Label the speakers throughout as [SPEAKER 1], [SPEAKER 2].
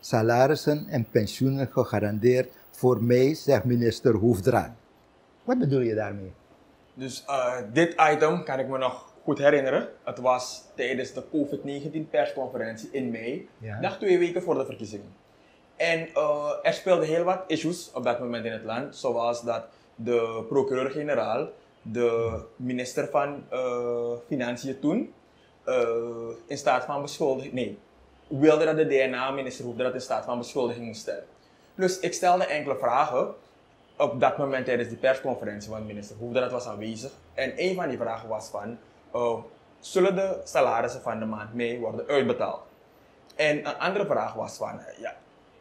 [SPEAKER 1] salarissen en pensioenen gegarandeerd voor mij, zegt minister Hoefdraad. Wat bedoel je daarmee?
[SPEAKER 2] Dus dit item kan ik me nog goed herinneren. Het was tijdens de COVID-19 persconferentie in mei, dag 2 weken voor de verkiezingen. En er speelden heel wat issues op dat moment in het land, zoals dat de procureur-generaal, de minister van Financiën toen, in staat van beschuldiging, wilde dat de DNA-minister Hoefdraad in staat van beschuldiging moest stellen. Dus ik stelde enkele vragen op dat moment tijdens die persconferentie, want minister Hoefdraad was aanwezig. En een van die vragen was van, zullen de salarissen van de maand mei worden uitbetaald? En een andere vraag was van,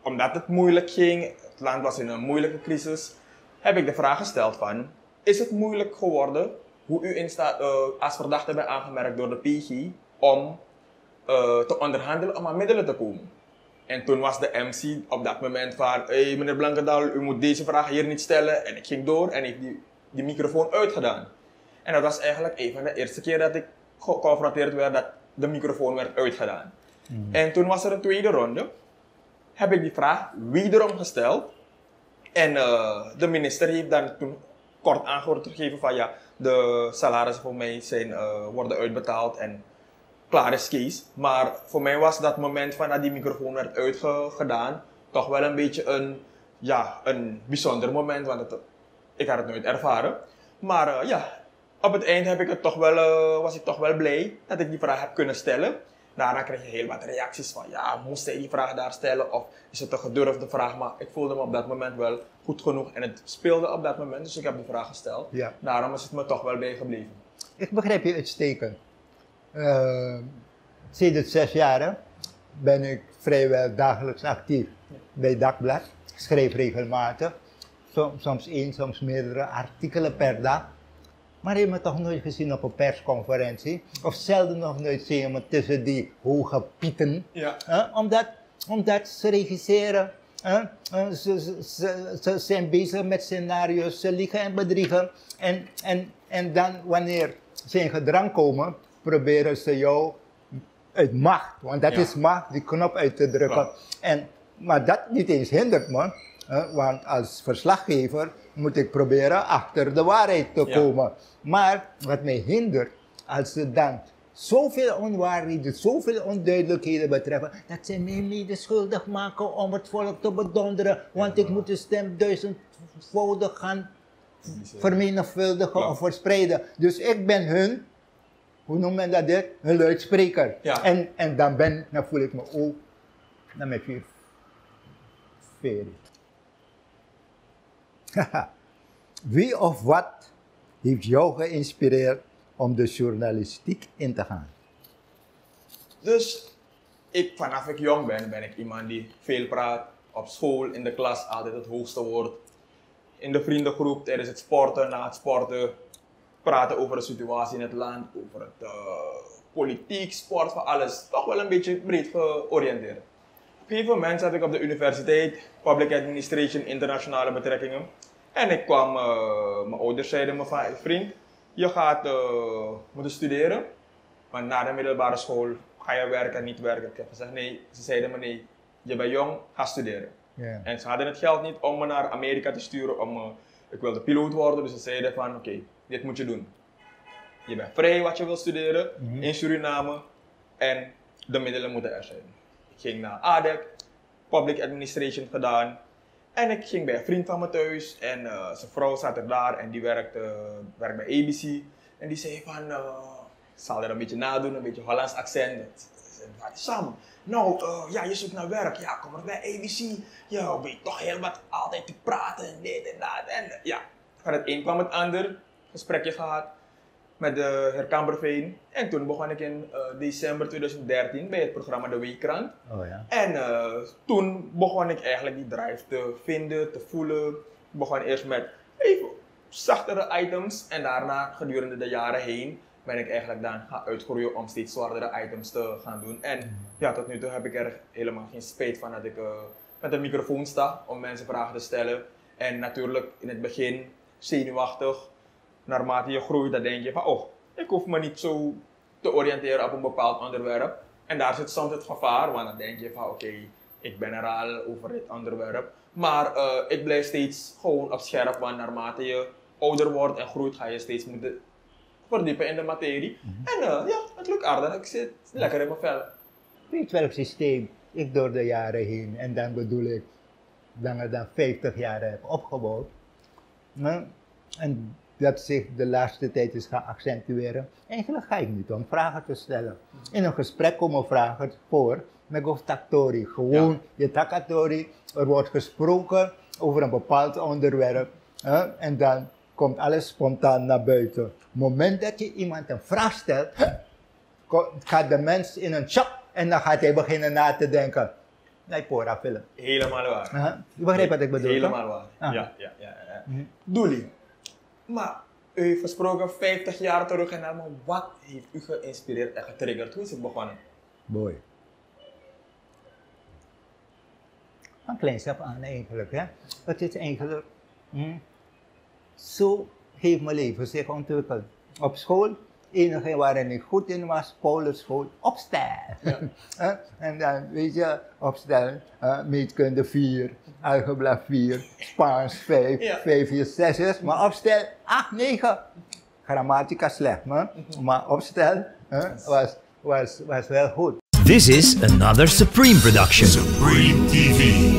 [SPEAKER 2] omdat het moeilijk ging, het land was in een moeilijke crisis, heb ik de vraag gesteld van, is het moeilijk geworden hoe u als verdachte bent aangemerkt door de PG om te onderhandelen om aan middelen te komen? En toen was de MC op dat moment van, hey, meneer Blankendal, u moet deze vraag hier niet stellen. En ik ging door en heeft die microfoon uitgedaan. En dat was eigenlijk een van de eerste keer dat ik geconfronteerd werd dat de microfoon werd uitgedaan. En toen was er een tweede ronde. Heb ik die vraag wederom gesteld. En de minister heeft dan toen kort antwoord gegeven van ja, de salarissen voor mij worden uitbetaald en klaar is Kees. Maar voor mij was dat moment van dat die microfoon werd uitgedaan toch wel een beetje een bijzonder moment, want ik had het nooit ervaren. Maar op het eind was ik toch wel blij dat ik die vraag heb kunnen stellen. Daarna kreeg je heel wat reacties van, ja, moest hij die vraag daar stellen of is het een gedurfde vraag? Maar ik voelde me op dat moment wel goed genoeg en het speelde op dat moment, dus ik heb die vraag gesteld. Ja. Daarom is het me toch wel bijgebleven.
[SPEAKER 1] Ik begrijp je uitstekend. Sinds 6 jaar ben ik vrijwel dagelijks actief bij Dagblad. Ik schrijf regelmatig, soms 1, soms meerdere artikelen per dag. Maar je hebt me toch nooit gezien op een persconferentie. Of zelden nog nooit zie je me tussen die hoge pieten. Ja. Omdat ze regisseren. Ze zijn bezig met scenario's. Ze liegen en bedriegen. En dan wanneer ze in gedrang komen, proberen ze jou uit macht. Want dat is macht, die knop uit te drukken. Maar dat niet eens hindert me. Want als verslaggever moet ik proberen achter de waarheid te komen. Maar wat mij hindert, als ze dan zoveel onwaarheden, zoveel onduidelijkheden betreffen, dat ze mij mede schuldig maken om het volk te bedonderen, want ik moet de stem 1000-voudig gaan vermenigvuldigen of verspreiden. Dus ik ben hun, hoe noemt men dat dit? Hun luidspreker. Ja. En dan voel ik me ook naar mijn veer. Wie of wat heeft jou geïnspireerd om de journalistiek in te gaan?
[SPEAKER 2] Dus vanaf ik jong ben ik iemand die veel praat. Op school, in de klas, altijd het hoogste woord. In de vriendengroep, tijdens het sporten, na het sporten. Praten over de situatie in het land, over het politiek, sport, van alles. Toch wel een beetje breed georiënteerd. Op een gegeven moment zat ik op de universiteit, Public Administration, Internationale Betrekkingen. En ik kwam, mijn ouders zeiden me van, vriend, je gaat moeten studeren. Maar na de middelbare school ga je werken, niet werken. Ik heb gezegd nee. Ze zeiden me nee, je bent jong, ga studeren. Yeah. En ze hadden het geld niet om me naar Amerika te sturen. Ik wilde piloot worden, dus ze zeiden van oké, dit moet je doen. Je bent vrij wat je wil studeren in Suriname en de middelen moeten er zijn. Ik ging naar ADEC, Public Administration gedaan. En ik ging bij een vriend van me thuis en zijn vrouw zat er daar en die werkt bij ABC. En die zei van, ik zal er een beetje nadoen, een beetje Hollands accent. Sam, je zoekt naar werk, ja, kom maar bij ABC. Ja, weet toch heel wat altijd te praten en dit en dat. En ja, van het een kwam het ander, gesprekje gehad met de heer Kamberveen. En toen begon ik in december 2013 bij het programma De Weekkrant. Oh, ja. En toen begon ik eigenlijk die drive te vinden, te voelen. Ik begon eerst met even zachtere items en daarna gedurende de jaren heen ben ik eigenlijk dan gaan uitgroeien om steeds zwaardere items te gaan doen. En ja, tot nu toe heb ik er helemaal geen spijt van dat ik met een microfoon sta om mensen vragen te stellen. En natuurlijk in het begin zenuwachtig. Naarmate je groeit, dan denk je van, ik hoef me niet zo te oriënteren op een bepaald onderwerp. En daar zit soms het gevaar, want dan denk je van, ik ben er al over dit onderwerp. Maar ik blijf steeds gewoon op scherp, want naarmate je ouder wordt en groeit, ga je steeds moeten verdiepen in de materie. En ja, het lukt aardig. Ik zit lekker in mijn vel.
[SPEAKER 1] Weet welk systeem ik door de jaren heen, en dan bedoel ik langer dan 50 jaar heb opgebouwd. En dat zich de laatste tijd is gaan accentueren. Eigenlijk ga ik niet om vragen te stellen. In een gesprek komen vragen voor met Goftaktori. Gewoon je takatori. Er wordt gesproken over een bepaald onderwerp. En dan komt alles spontaan naar buiten. Op het moment dat je iemand een vraag stelt, gaat de mens in een shock en dan gaat hij beginnen na te denken. Nee, pora film.
[SPEAKER 2] Helemaal waar.
[SPEAKER 1] Je begrijpt wat ik bedoel?
[SPEAKER 2] Helemaal waar. Ja. Doelie. Maar u heeft gesproken 50 jaar terug en naar me. Wat heeft u geïnspireerd en getriggerd? Hoe is het begonnen?
[SPEAKER 1] Mooi. Van kleins af aan eigenlijk. Hè? Het is eigenlijk... Zo heeft mijn leven zich ontwikkeld. Op school, enige waarin ik goed in was, Paulusschool, opstel. Ja. En dan, weet je, opstel, meetkunde 4, algebra 4, Spaans 5, 5 is 6 is, maar opstel 8, 9. Grammatica slecht, maar opstel was wel goed.
[SPEAKER 3] This is another Supreme production.
[SPEAKER 4] Supreme TV.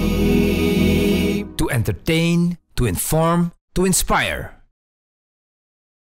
[SPEAKER 3] To entertain, to inform, to inspire.